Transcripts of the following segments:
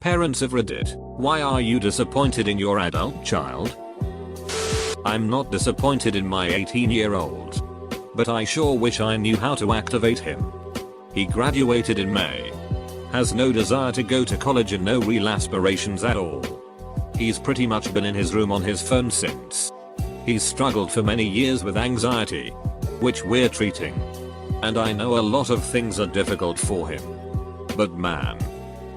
Parents of Reddit, why are you disappointed in your adult child? I'm not disappointed in my 18-year-old. But I sure wish I knew how to activate him. He graduated in May. Has no desire to go to college and no real aspirations at all. He's pretty much been in his room on his phone since. He's struggled for many years with anxiety, which we're treating. And I know a lot of things are difficult for him. But man,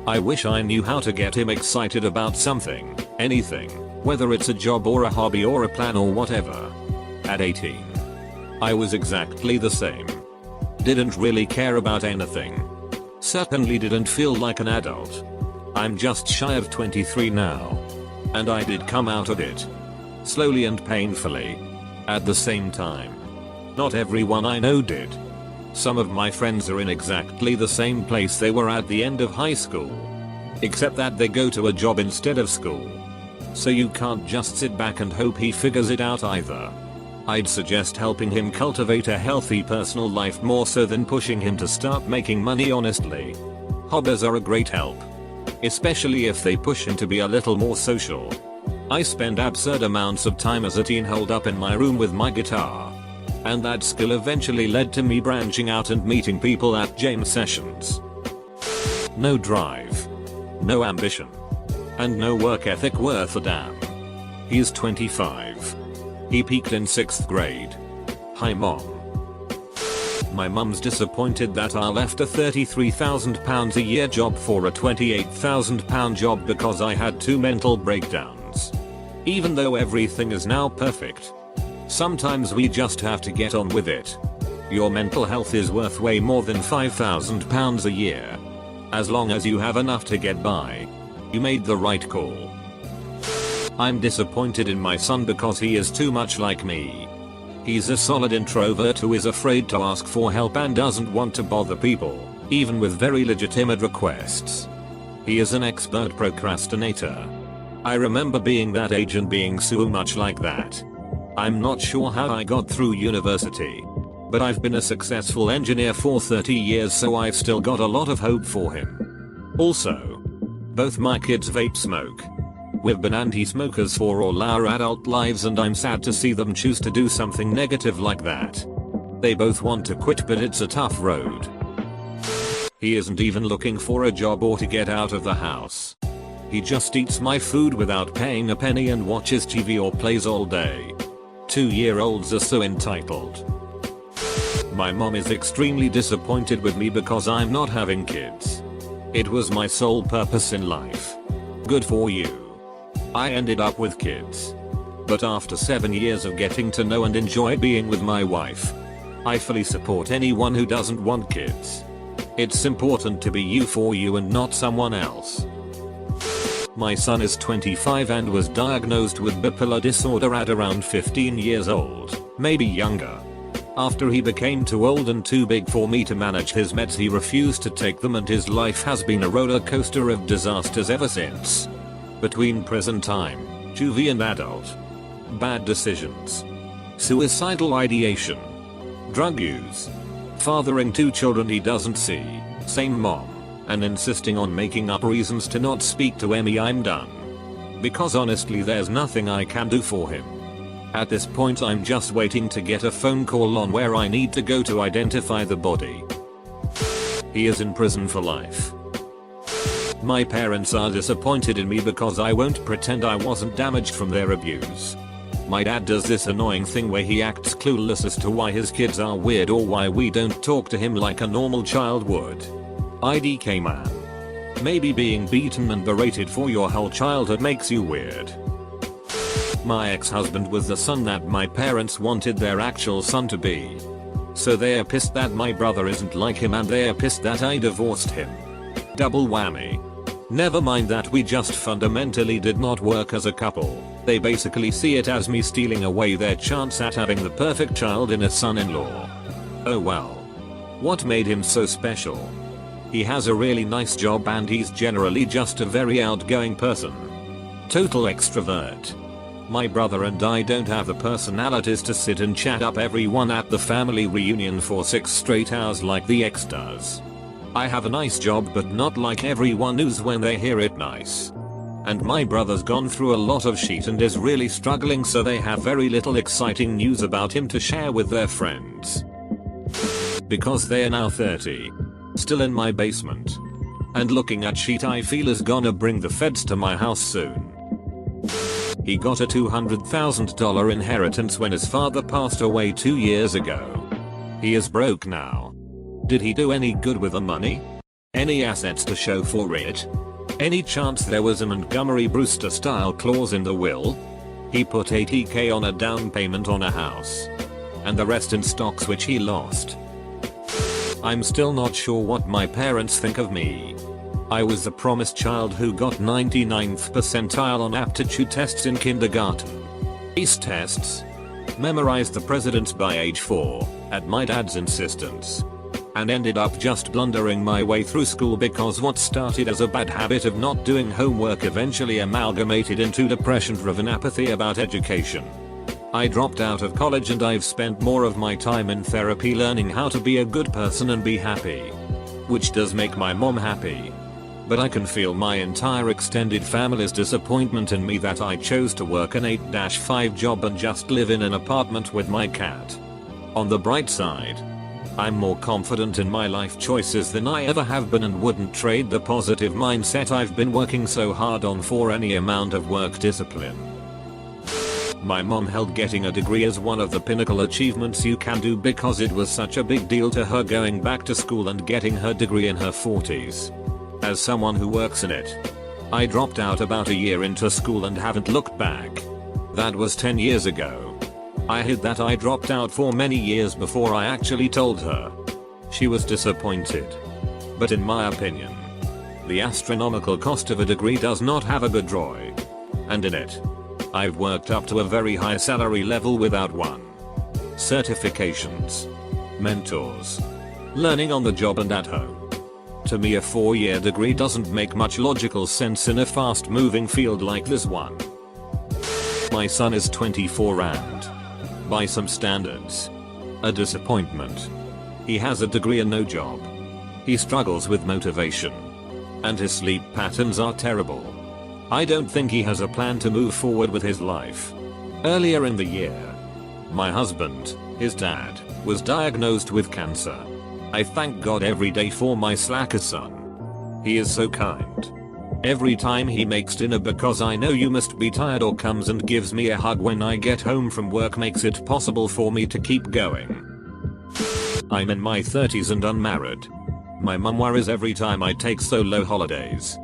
I wish I knew how to get him excited about something, anything, whether it's a job or a hobby or a plan or whatever. At 18, I was exactly the same. Didn't really care about anything. Certainly didn't feel like an adult. I'm just shy of 23 now. And I did come out of it. Slowly and painfully. At the same time. Not everyone I know did. Some of my friends are in exactly the same place they were at the end of high school. Except that they go to a job instead of school. So you can't just sit back and hope he figures it out either. I'd suggest helping him cultivate a healthy personal life more so than pushing him to start making money honestly. Hobbies are a great help. Especially if they push him to be a little more social. I spend absurd amounts of time as a teen holed up in my room with my guitar. And that skill eventually led to me branching out and meeting people at jam sessions. No drive. No ambition. And no work ethic worth a damn. He's 25. He peaked in 6th grade. Hi mom. My mum's disappointed that I left a £33,000 a year job for a £28,000 job because I had 2 mental breakdowns. Even though everything is now perfect. Sometimes we just have to get on with it. Your mental health is worth way more than £5,000 a year. As long as you have enough to get by. You made the right call. I'm disappointed in my son because he is too much like me. He's a solid introvert who is afraid to ask for help and doesn't want to bother people, even with very legitimate requests. He is an expert procrastinator. I remember being that age and being so much like that. I'm not sure how I got through university. But I've been a successful engineer for 30 years, so I've still got a lot of hope for him. Also, both my kids vape smoke. We've been anti-smokers for all our adult lives and I'm sad to see them choose to do something negative like that. They both want to quit, but it's a tough road. He isn't even looking for a job or to get out of the house. He just eats my food without paying a penny and watches TV or plays all day. 2-year-olds are so entitled. My mom is extremely disappointed with me because I'm not having kids. It was my sole purpose in life. Good for you. I ended up with kids. But after 7 years of getting to know and enjoy being with my wife, I fully support anyone who doesn't want kids. It's important to be you for you and not someone else. My son is 25 and was diagnosed with bipolar disorder at around 15 years old, maybe younger. After he became too old and too big for me to manage his meds, he refused to take them and his life has been a roller coaster of disasters ever since. Between prison time, juvie and adult. Bad decisions. Suicidal ideation. Drug use. Fathering 2 children he doesn't see, same mom, and insisting on making up reasons to not speak to Emmy. I'm done. Because honestly there's nothing I can do for him. At this point I'm just waiting to get a phone call on where I need to go to identify the body. He is in prison for life. My parents are disappointed in me because I won't pretend I wasn't damaged from their abuse. My dad does this annoying thing where he acts clueless as to why his kids are weird or why we don't talk to him like a normal child would. IDK man. Maybe being beaten and berated for your whole childhood makes you weird. My ex-husband was the son that my parents wanted their actual son to be. So they're pissed that my brother isn't like him and they're pissed that I divorced him. Double whammy. Never mind that we just fundamentally did not work as a couple. They basically see it as me stealing away their chance at having the perfect child in a son-in-law. Oh well. What made him so special? He has a really nice job and he's generally just a very outgoing person. Total extrovert. My brother and I don't have the personalities to sit and chat up everyone at the family reunion for 6 straight hours like the ex does. I have a nice job but not like everyone who's when they hear it nice. And my brother's gone through a lot of shit and is really struggling, so they have very little exciting news about him to share with their friends. Because they are now 30. Still in my basement. And looking at shit I feel is gonna bring the feds to my house soon. He got a $200,000 inheritance when his father passed away 2 years ago. He is broke now. Did he do any good with the money? Any assets to show for it? Any chance there was a Montgomery Brewster style clause in the will? He put $80,000 on a down payment on a house. And the rest in stocks which he lost. I'm still not sure what my parents think of me. I was the promised child who got 99th percentile on aptitude tests in kindergarten. These tests. Memorized the presidents by age 4, at my dad's insistence. And ended up just blundering my way through school because what started as a bad habit of not doing homework eventually amalgamated into depression-driven apathy about education. I dropped out of college and I've spent more of my time in therapy learning how to be a good person and be happy. Which does make my mom happy. But I can feel my entire extended family's disappointment in me that I chose to work an 8-5 job and just live in an apartment with my cat. On the bright side, I'm more confident in my life choices than I ever have been and wouldn't trade the positive mindset I've been working so hard on for any amount of work discipline. My mom held getting a degree as one of the pinnacle achievements you can do because it was such a big deal to her going back to school and getting her degree in her 40s. As someone who works in it, I dropped out about a year into school and haven't looked back. That was 10 years ago. I hid that I dropped out for many years before I actually told her. She was disappointed. But in my opinion, the astronomical cost of a degree does not have a good ROI. And in it, I've worked up to a very high salary level without one. Certifications. Mentors. Learning on the job and at home. To me a 4-year degree doesn't make much logical sense in a fast moving field like this one. My son is 24 and, by some standards, a disappointment. He has a degree and no job. He struggles with motivation. And his sleep patterns are terrible. I don't think he has a plan to move forward with his life. Earlier in the year, my husband, his dad, was diagnosed with cancer. I thank God every day for my slacker son. He is so kind. Every time he makes dinner because I know you must be tired or comes and gives me a hug when I get home from work makes it possible for me to keep going. I'm in my 30s and unmarried. My mum worries every time I take solo holidays.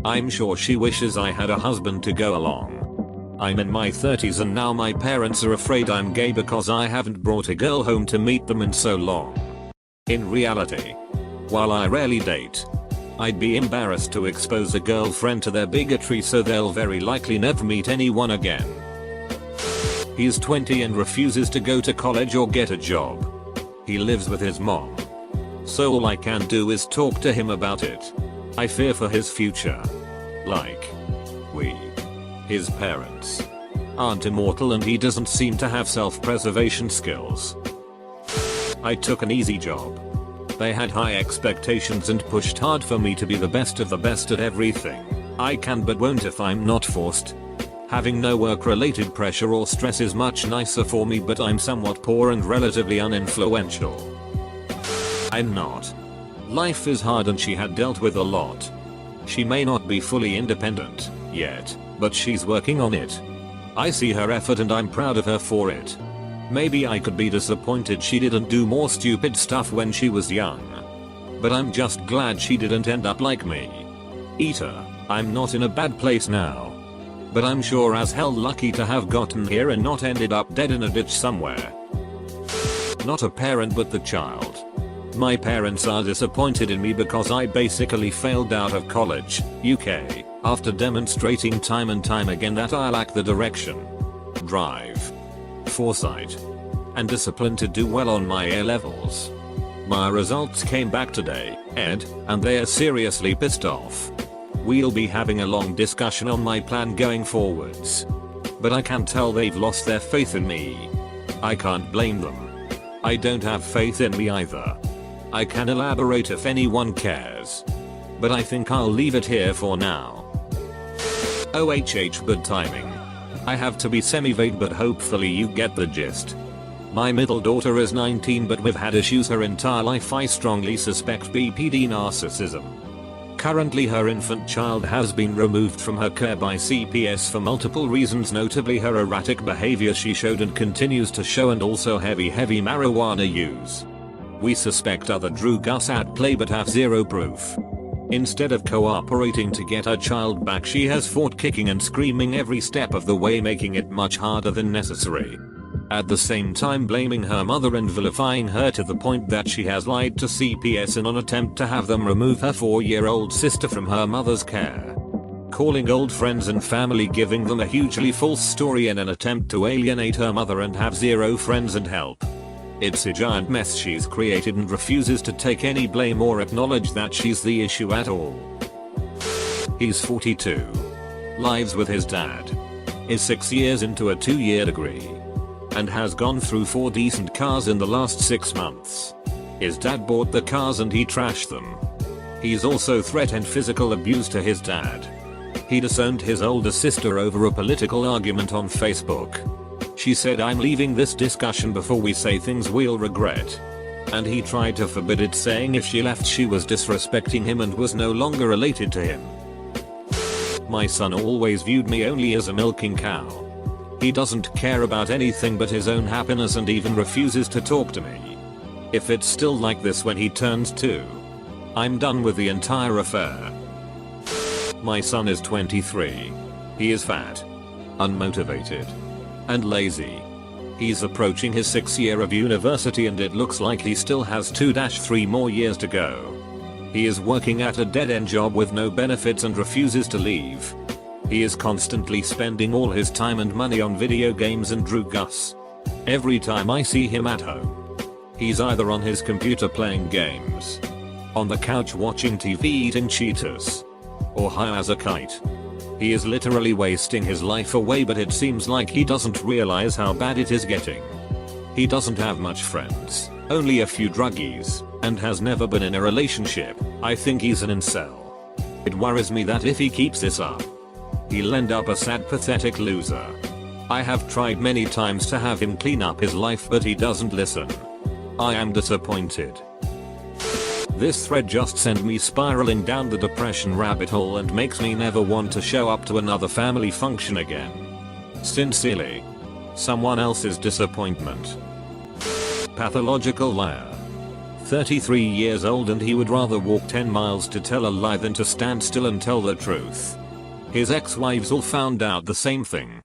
I'm sure she wishes I had a husband to go along. I'm in my 30s and now my parents are afraid I'm gay because I haven't brought a girl home to meet them in so long. In reality, while I rarely date, I'd be embarrassed to expose a girlfriend to their bigotry, so they'll very likely never meet anyone again. He's 20 and refuses to go to college or get a job. He lives with his mom. So all I can do is talk to him about it. I fear for his future. Like, we, his parents, aren't immortal and he doesn't seem to have self-preservation skills. I took an easy job. They had high expectations and pushed hard for me to be the best of the best at everything. I can but won't if I'm not forced. Having no work-related pressure or stress is much nicer for me, but I'm somewhat poor and relatively uninfluential. I'm not. Life is hard and she had dealt with a lot. She may not be fully independent yet, but she's working on it. I see her effort and I'm proud of her for it. Maybe I could be disappointed she didn't do more stupid stuff when she was young. But I'm just glad she didn't end up like me. Eater, I'm not in a bad place now. But I'm sure as hell lucky to have gotten here and not ended up dead in a ditch somewhere. Not a parent but the child. My parents are disappointed in me because I basically failed out of college, UK, after demonstrating time and time again that I lack the direction, drive, foresight, and discipline to do well on my A-levels. My results came back today, Ed, and they are seriously pissed off. We'll be having a long discussion on my plan going forwards. But I can tell they've lost their faith in me. I can't blame them. I don't have faith in me either. I can elaborate if anyone cares. But I think I'll leave it here for now. OHH, good timing. I have to be semi-vague, but hopefully you get the gist. My middle daughter is 19, but we've had issues her entire life. I strongly suspect BPD narcissism. Currently her infant child has been removed from her care by CPS for multiple reasons, notably her erratic behavior she showed and continues to show, and also heavy marijuana use. We suspect other drugs at play but have zero proof. Instead of cooperating to get her child back, she has fought kicking and screaming every step of the way, making it much harder than necessary. At the same time blaming her mother and vilifying her to the point that she has lied to CPS in an attempt to have them remove her 4-year-old sister from her mother's care. Calling old friends and family, giving them a hugely false story in an attempt to alienate her mother and have zero friends and help. It's a giant mess she's created and refuses to take any blame or acknowledge that she's the issue at all. He's 42. Lives with his dad. Is 6 years into a 2-year degree. And has gone through 4 decent cars in the last 6 months. His dad bought the cars and he trashed them. He's also threatened physical abuse to his dad. He disowned his older sister over a political argument on Facebook. She said, "I'm leaving this discussion before we say things we'll regret." And he tried to forbid it, saying if she left she was disrespecting him and was no longer related to him. My son always viewed me only as a milking cow. He doesn't care about anything but his own happiness and even refuses to talk to me. If it's still like this when he turns 2, I'm done with the entire affair. My son is 23. He is fat, unmotivated, and lazy. He's approaching his 6th year of university and it looks like he still has 2-3 more years to go. He is working at a dead-end job with no benefits and refuses to leave. He is constantly spending all his time and money on video games and drugs. Every time I see him at home, he's either on his computer playing games, on the couch watching TV eating Cheetos, or high as a kite. He is literally wasting his life away, but it seems like he doesn't realize how bad it is getting. He doesn't have much friends, only a few druggies, and has never been in a relationship. I think he's an incel. It worries me that if he keeps this up, he'll end up a sad, pathetic loser. I have tried many times to have him clean up his life, but he doesn't listen. I am disappointed. This thread just sent me spiraling down the depression rabbit hole and makes me never want to show up to another family function again. Sincerely, someone else's disappointment. Pathological liar. 33 years old and he would rather walk 10 miles to tell a lie than to stand still and tell the truth. His ex-wives all found out the same thing.